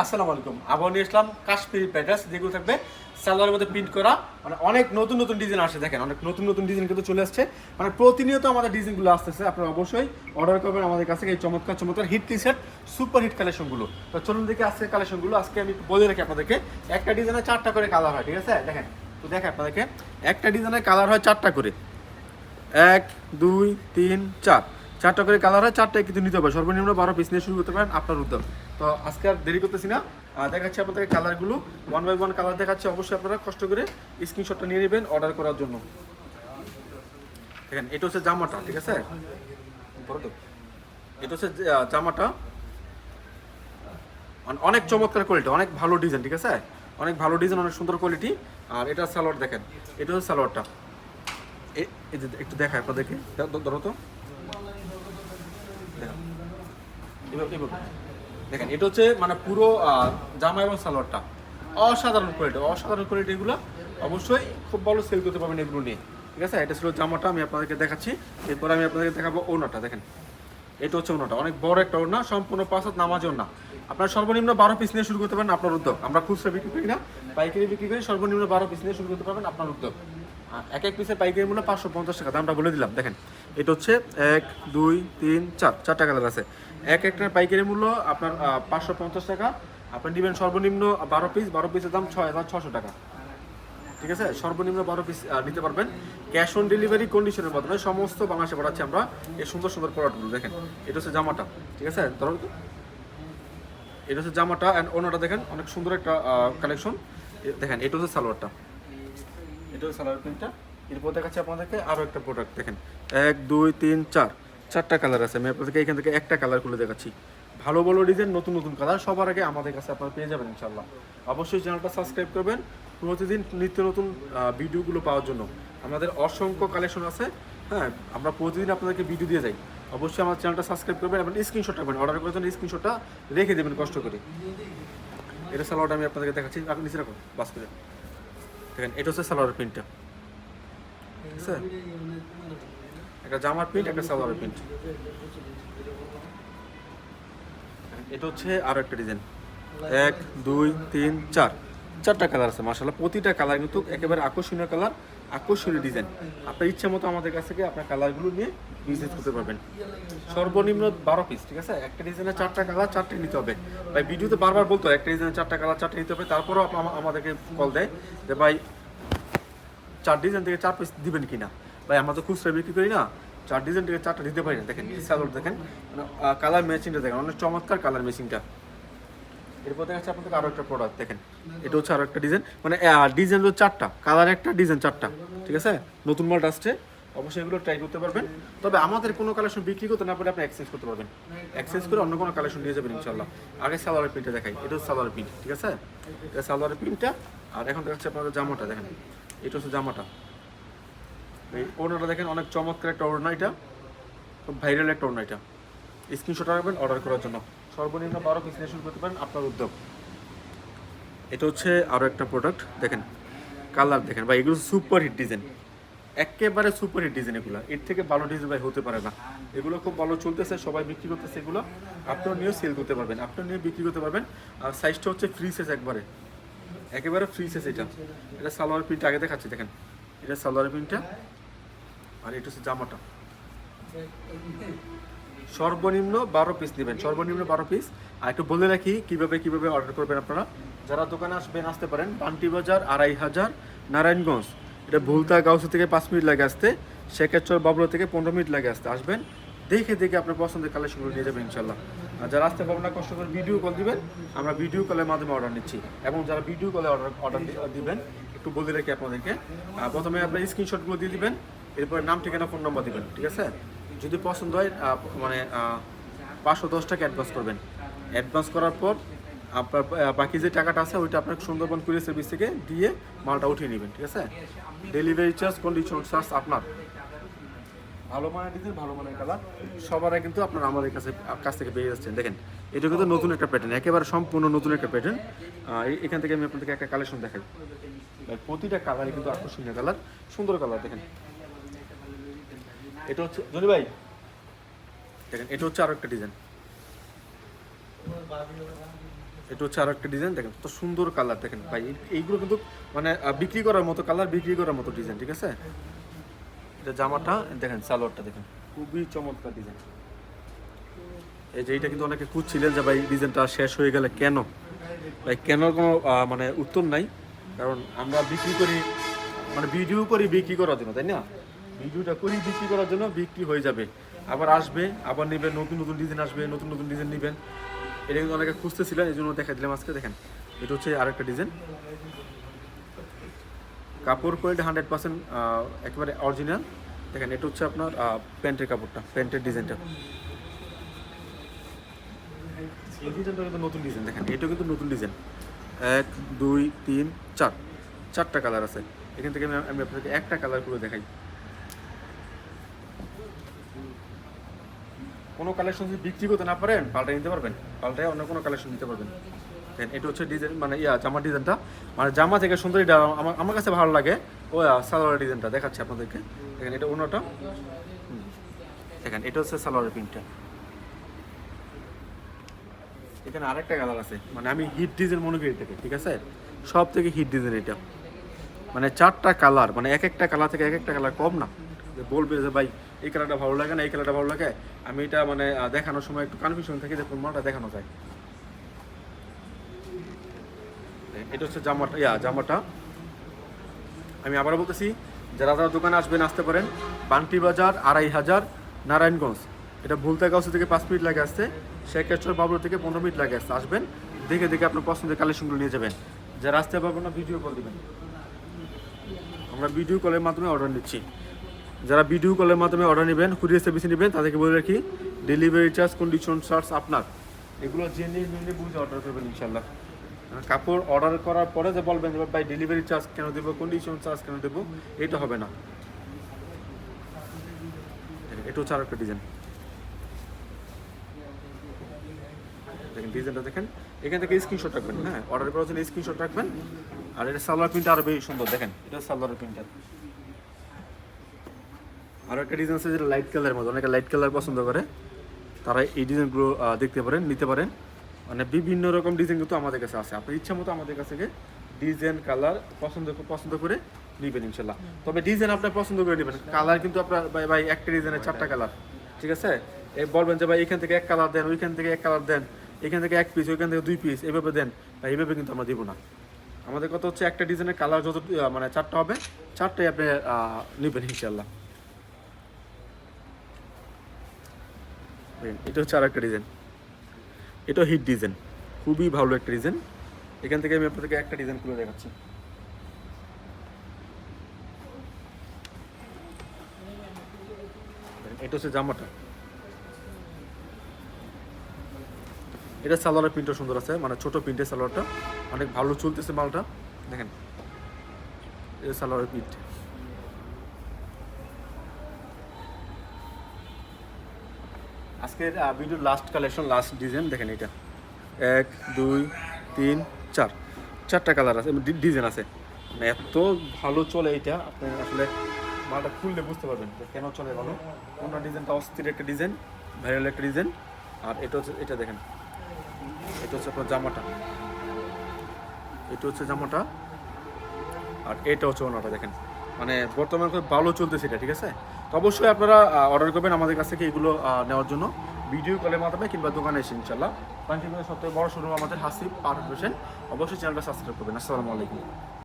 আসসালামু আলাইকুম। আবার নিয়ে আসলাম কাশ্মীরি প্যাটার্স, যেগুলো থাকবে সালোয়ারের মধ্যে প্রিন্ট করা। মানে অনেক নতুন নতুন ডিজাইন আসে, দেখেন অনেক নতুন নতুন ডিজাইন কিন্তু চলে আসছে। মানে প্রতিনিয়ত আমাদের ডিজাইনগুলো আসতেছে। আপনারা অবশ্যই অর্ডার করবেন আমাদের কাছে এই চমৎকার চমৎকার hit T shirt, super hit কালেকশনগুলো। তো চলুন দেখে আজকে কালেকশনগুলো। আজকে আমি বলে রাখি আপনাদেরকে, একটা ডিজাইনে 4টা করে কালার হয়, ঠিক আছে? দেখেন তো দেখেন আপনাদেরকে, একটা ডিজাইনের কালার হয় 4টা করে, 1 2 3 4, 4টা করে কালার হয়, 4টাই কিন্তু নিতে হবে। সর্বনিম্ন 12 পিস নিয়ে শুরু করতে পারেন আপনার উদ্যোগ। তো আজকে আর দেরি করতেছি না, দেখাচ্ছি আপনাদের কালারগুলো, 1 বাই 1 কালার দেখাচ্ছি। অবশ্যই আপনারা কষ্ট করে স্ক্রিনশটটা নিয়ে নেবেন অর্ডার করার জন্য। দেখেন এটা হচ্ছে জামাটা, ঠিক আছে? বড় তো এটা হচ্ছে জামাটা, অনেক চমৎকার কোয়ালিটি, অনেক ভালো ডিজাইন, ঠিক আছে? অনেক ভালো ডিজাইন, অনেক সুন্দর কোয়ালিটি। আর এটা সালোয়ার দেখেন, এটা হচ্ছে সালোয়ারটা। এই যে একটু দেখায় আপনাদেরকে, ধরো তো, দেখেন এটা হচ্ছে মানে পুরো জামা এবং সালোয়ারটা অসাধারণ কোয়ালিটি, অসাধারণ কোয়ালিটি। এগুলো অবশ্যই খুব ভালো সেল করতে পারবেন এগুলো নিয়ে, ঠিক আছে? এটা ছিল জামাটা, আমি আপনাদেরকে দেখাচ্ছি। এরপর আমি আপনাদেরকে দেখাবো ওড়নাটা। দেখেন এটা হচ্ছে ওড়নাটা, অনেক বড় একটা ওড়না, সম্পূর্ণ 5 হাত নামাজ ওড়না। আপনার সর্বনিম্ন 12 পিস নিয়ে শুরু করতে পারেন আপনার উদ্যোগ। আমরা খুচরা বিক্রি করি না, পাইকারি বিক্রি করি। সর্বনিম্ন 12 পিস নিয়ে শুরু করতে পারবেন আপনার উদ্যোগ। এক এক পিসের পাইকারি মূল্য 550 টাকা, দামটা বলে দিলাম। দেখেন এটা হচ্ছে 1 2 3 4, 4টা কালার আছে। এক একটার পাইকারি মূল্য আপনার 550 টাকা। আপনি নেবেন সর্বনিম্ন 12 পিস, 12 পিসের দাম 6600 টাকা, ঠিক আছে? সর্বনিম্ন 12 পিস নিতে পারবেন। ক্যাশ অন ডেলিভারি কন্ডিশনের মাধ্যমে সমস্ত বাংলাদেশে পাঠাচ্ছি আমরা এই সুন্দর সুন্দর প্রোডাক্টগুলো। দেখেন এটা হচ্ছে জামাটা, ঠিক আছে? ধরো তো, এটা হচ্ছে জামাটা অ্যান্ড ওনাটা দেখেন, অনেক সুন্দর একটা কালেকশন। দেখেন এটা হচ্ছে সালোয়ারটা, এটা হচ্ছে সালোয়ার প্রিন্টটা। এরপর দেখাচ্ছি আপনাদেরকে আরও একটা প্রোডাক্ট। দেখেন 1 2 3 4, 4টা কালার আছে। আমি আপনাদেরকে এখান থেকে একটা কালার খুলে দেখাচ্ছি। ভালো ভালো ডিজাইন, নতুন নতুন কালার সবার আগে আমাদের কাছে আপনারা পেয়ে যাবেন ইনশাল্লাহ। অবশ্যই চ্যানেলটা সাবস্ক্রাইব করবেন প্রতিদিন নিত্য নতুন ভিডিওগুলো পাওয়ার জন্য। আমাদের অসংখ্য কালেকশন আছে, হ্যাঁ, আমরা প্রতিদিন আপনাদেরকে ভিডিও দিয়ে যাই। অবশ্যই আমার চ্যানেলটা সাবস্ক্রাইব করবেন এবং স্ক্রিনশট রাখবেন, অর্ডার করার জন্য স্ক্রিনশটটা রেখে দেবেন কষ্ট করে। এটা সালোয়ারটা আমি আপনাদেরকে দেখাচ্ছি, আপনি নিচে রাখুন বাস করে। দেখেন এটা হচ্ছে সালোয়ার প্রিন্টটা, ঠিক আছে? একটা জামার প্রিন্ট, একটা সালোয়ারের প্রিন্ট। এটা হচ্ছে আরো একটা ডিজাইন, 1 2 3 4, 4টা কালার আছে। মাশাআল্লাহ প্রতিটা কালার কিন্তু একেবারে আকর্ষণীয় কালার, আকর্ষণীয় ডিজাইন। আপনার ইচ্ছা মতো আমাদের কাছ থেকে আপনার কালারগুলো নিয়ে বিজনেস করতে পারবেন। সর্বনিম্ন 12 পিস, ঠিক আছে? একটা ডিজাইনে 4টা কালার, 4টাই নিতে হবে। ভাই ভিডিওতে বারবার বলতো একটা ডিজাইনে 4টা কালার, 4টা নিতে হবে। তারপরেও আমাদেরকে কল দেয় যে ভাই 4 ডিজাইন থেকে 4 পিস দিবেন কিনা। ভাই আমরা তো খুচরা বিক্রি করি না, 4 ডিজাইন থেকে 4টা দিতে পারি না। দেখেন সালোয়ার দেখেন, কালার ম্যাচিংটা দেখেন, অনেক চমৎকার কালার ম্যাচিংটা। এরপর দেখাচ্ছি আপনাদের আরো একটা প্রোডাক্ট। দেখেন এটা হচ্ছে আরো একটা ডিজাইন, মানে ডিজাইন তো 4টা, কালার একটা, ডিজাইন 4টা, ঠিক আছে? নতুন মাল আসছে, অবশ্যই এগুলো ট্রাই করতে পারবেন। তবে আমাদের কোনো কালেকশন বিক্রি করতে না পারলে আপনি এক্সচেঞ্জ করতে পারবেন। এক্সচেঞ্জ করে অন্য কোনো কালেকশন নিয়ে যাবেন ইনশাল্লাহ। আগে সালোয়ারের প্রিন্টটা দেখাই, এটা হচ্ছে সালোয়ারের প্রিন্ট, ঠিক আছে? এটা সালোয়ারের প্রিন্টটা। আর এখন দেখাচ্ছি আপনাদের জামাটা। দেখেন এটা হচ্ছে জামাটা, এই ওড়নাটা দেখেন, অনেক চমৎকার একটা ওড়না। এটা খুব ভাইরাল একটা ওড়না। এটা স্ক্রিনশট রাখবেন অর্ডার করার জন্য। সর্বনিম্ন 12 পিস নিয়ে শুরু করতে পারেন আপনার উদ্যোগ। এটা হচ্ছে আরও একটা প্রোডাক্ট। দেখেন কালার দেখেন ভাই, এগুলো সুপার হিট ডিজাইন, একেবারে সুপার হিট ডিজাইন। এগুলো এর থেকে ভালো ডিজাইন ভাই হতে পারে না। এগুলো খুব ভালো চলতেছে, সবাই বিক্রি করতেছে। এগুলো আপনার নিয়েও সেল করতে পারবেন, আপনার নিয়ে বিক্রি করতে পারবেন। আর সাইজটা হচ্ছে ফ্রি সাইজ, একবারে একেবারে ফ্রি সাইজ। এটা সালোয়ার প্রিন্ট আগে দেখাচ্ছি। দেখেন এটা সালোয়ার প্রিন্টটা, আর এটা হচ্ছে জামাটা। সর্বনিম্ন 12 পিস নেবেন, সর্বনিম্ন 12 পিস। আর একটু বলে রাখি কিভাবে অর্ডার করবেন আপনারা। যারা দোকানে আসতে পারেন, বান্টি বাজার 2500 নারায়ণগঞ্জ। এটা ভুলতা গাউসি থেকে 5 মিনিট লাগে আসতে, শেখাচর বাবলা থেকে 15 মিনিট লাগে আসতে। আসবেন, দেখে আপনার পছন্দের কালেকশনগুলো নিয়ে যাবেন ইনশাল্লাহ। আর যারা আসতে পারবেন না, কষ্ট করে ভিডিও কল দিবেন, আমরা ভিডিও কলের মাধ্যমে অর্ডার নিচ্ছি। এবং যারা ভিডিও কলে অর্ডার দিবেন, একটু বলে রাখি আপনাদেরকে, প্রথমে আপনার স্ক্রিনশটগুলো দিয়ে দিবেন, এরপরে নাম, ঠিকানা, ফোন নাম্বার দিবেন, ঠিক আছে? যদি পছন্দ হয় মানে 510 টাকা অ্যাডভান্স করবেন। অ্যাডভান্স করার পর আপনার বাকি যে টাকাটা আছে ওইটা আপনার সুন্দরবন কুরিয়ার সার্ভিস থেকে দিয়ে মালটা উঠিয়ে নেবেন, ঠিক আছে? ডেলিভারি চার্জ, কন্ডিশন চার্জ আপনার। ভালো মানের ডিজাইন, ভালো মানের কালার সবার আগে কিন্তু আপনারা আমাদের কাছ থেকে পেয়ে যাচ্ছেন। দেখেন এটা কিন্তু নতুন একটা প্যাটার্ন, একেবারে সম্পূর্ণ নতুন একটা প্যাটার্ন। এখান থেকে আমি আপনাদেরকে একটা কালেকশন দেখাই। প্রতিটা কালারই কিন্তু আকর্ষণীয় কালার, সুন্দর কালার। দেখেন এটা হচ্ছে জনি ভাই, দেখেন এটা হচ্ছে আরো একটা ডিজাইন। এটা হচ্ছে আর একটা ডিজাইন দেখেন, কত সুন্দর কালার দেখেন ভাই। এইগুলো কিন্তু মানে বিক্রি করার মতো কালার, বিক্রি করার মতো ডিজাইন, ঠিক আছে। এটা জামাটা দেখেন, সালোয়ারটা দেখেন, খুবই চমৎকার ডিজাইন। এই যে এইটা কিন্তু অনেকে খুঁজছিলেন যে ভাই ডিজাইনটা শেষ হয়ে গেলে কেন, ভাই কেন কোনো মানে উত্তর নাই। কারণ আমরা বিক্রি করি, মানে ভিডিও করি বিক্রি করার জন্য, তাই না? ভিডিওটা করি বিক্রি করার জন্য, বিক্রি হয়ে যাবে, আবার আসবে, আবার নেবেন, নতুন নতুন ডিজাইন আসবে, নতুন নতুন ডিজাইন নেবেন। এটা কিন্তু অনেকে খুঁজতেছিলেন, এই জন্য দেখা দিলাম আজকে। দেখেন এটা হচ্ছে আরেকটা ডিজাইন, কাপড় কোয়ালিটি 100% একেবারে অরিজিনাল। দেখেন এটা হচ্ছে আপনার প্যান্টের কাপড়টা, প্যান্টের ডিজাইনটা। এই ডিজাইনটা কিন্তু নতুন ডিজাইন, দেখেন এটা কিন্তু নতুন ডিজাইন। 1 2 3 4 4টা কালার আছে। এখান থেকে আমি আপনাকে একটা কালার করে দেখাই। কোনো কালেকশন যদি বিক্রি করতে না পারেন, পাল্টাই নিতে পারবেন, পাল্টায় অন্য কোনো কালেকশন নিতে পারবেন। দেখেন এটা হচ্ছে ডিজাইন, মানে জামার ডিজাইনটা, মানে জামা থেকে সুন্দর। এটা আমার কাছে ভালো লাগে ও সালোয়ারের ডিজাইনটা দেখাচ্ছি আপনাদেরকে। দেখেন এটা অন্যটা, দেখেন এটা হচ্ছে সালোয়ারের প্রিন্টটা। এখানে আরেকটা কালার আছে, মানে আমি হিট ডিজাইন মনে করি এটাকে, ঠিক আছে, সব থেকে হিট ডিজাইন এটা। মানে 4টা কালার, মানে এক একটা কালার থেকে এক একটা কালার কম না। বলবে যে ভাই এই কালারটা ভালো লাগে না, এই কালারটা ভালো লাগে, আমি এটা মানে দেখানোর সময় একটু কনফিউশন থাকে যে কোন মালটা দেখানো যায়। এটা হচ্ছে জামাটা, জামাটা আমি আবারও বলতেছি, যারা যারা দোকানে আসবেন আসতে পারেন। বান্টি বাজার 2500 নারায়ণগঞ্জ। এটা ভুলতাগাঁও থেকে 5 মিনিট লাগে আসতে, শেখেশ্বর বাবুর থেকে 15 মিনিট লাগে আসতে। আসবেন, দেখে দেখে আপনার পছন্দের কালেকশনগুলো নিয়ে যাবেন। যারা আসতে পারবেন না ভিডিও কল দিবেন, আমরা ভিডিও কলের মাধ্যমে অর্ডার নিচ্ছি। যারা ভিডিও কলের মাধ্যমে অর্ডার নেবেন, কুরিয়ার সার্ভিস নেবেন, তাদেরকে বলে রাখি ডেলিভারি চার্জ, কন্ডিশন চার্জ আপনার। এগুলো জেনে নিয়ে বুঝে অর্ডার করবেন ইনশাল্লাহ। কাপড় অর্ডার করার পরে যে বলবেন যে ভাই ডেলিভারি চার্জ কেন দেবো, কন্ডিশন চার্জ কেন দেবো, এটা হবে না। এটা হচ্ছে আর একটা ডিজাইন, দেখেন ডিজাইনটা দেখেন। এখান থেকে স্ক্রিনশট রাখবেন, হ্যাঁ, অর্ডার করার জন্য স্ক্রিনশট রাখবেন। আর এটা সালোয়ার প্রিন্টটা আরো বেশি সুন্দর, দেখেন এটা সালোয়ার প্রিন্টটা। আর একটা ডিজাইন আছে যেটা লাইট কালারের মধ্যে, অনেকে লাইট কালার পছন্দ করে, তারা এই ডিজাইনগুলো দেখতে পারেন, নিতে পারেন। মানে বিভিন্ন রকম ডিজাইন কিন্তু আমাদের কাছে আছে। আপনার ইচ্ছা মতো আমাদের কাছ থেকে ডিজাইন কালার পছন্দ করে নেবেন ইনশাল্লাহ। তবে ডিজাইন আপনার পছন্দ করে নেবেন, কালার কিন্তু আপনার ভাই একটা ডিজাইনের 4টা কালার, ঠিক আছে। বলবেন যে ভাই এখান থেকে এক কালার দেন, ওইখান থেকে এক কালার দেন, এখান থেকে 1 পিস, ওইখান থেকে 2 পিস, এইভাবে দেন, ভাই এইভাবে কিন্তু আমরা দিব না। আমাদের কথা হচ্ছে একটা ডিজাইনের কালার যত মানে 4টা হবে, 4টাই আপনি নেবেন ইনশাল্লাহ। এটা হচ্ছে আর একটা ডিজাইন, এটা হিট ডিজাইন, খুবই ভালো একটা ডিজাইন। এখান থেকে আমি আপনাদেরকে একটা ডিজাইন খুলে দেখাচ্ছি। এটা হচ্ছে জামাটা, এটা সালোয়ারের প্রিন্টও সুন্দর আছে, মানে ছোট প্রিন্টের সালোয়ারটা অনেক ভালো চলতেছে মালটা। দেখেন এটা সালোয়ারের প্রিন্ট। আজকের ভিডিওর লাস্ট কালেকশন, লাস্ট ডিজাইন দেখেন। এটা 1 2 3 4 4টা কালার আছে, ডিজাইন আছে। মানে এত ভালো চলে এটা, আপনি আসলে মালটা খুললে বুঝতে পারবেন যে কেন চলে ভালো। কোনটা ডিজাইনটা অস্থির একটা ডিজাইন, ভাইরাল একটা ডিজাইন। আর এটা হচ্ছে, এটা দেখেন, এটা হচ্ছে আপনার জামাটা, এটা হচ্ছে জামাটা, আর এটা হচ্ছে ওনাটা। দেখেন মানে বর্তমানে খুব ভালো চলতেছে এটা, ঠিক আছে। তো অবশ্যই আপনারা অর্ডার করবেন আমাদের কাছ থেকে এগুলো নেওয়ার জন্য, ভিডিও কলের মাধ্যমে কিংবা দোকানে এসে ইনশাল্লাহ। সবথেকে বড় শোরুম আমাদের হাসিব পারফেকশন। অবশ্যই চ্যানেলটা সাবস্ক্রাইব করবেন। আসসালামু আলাইকুম।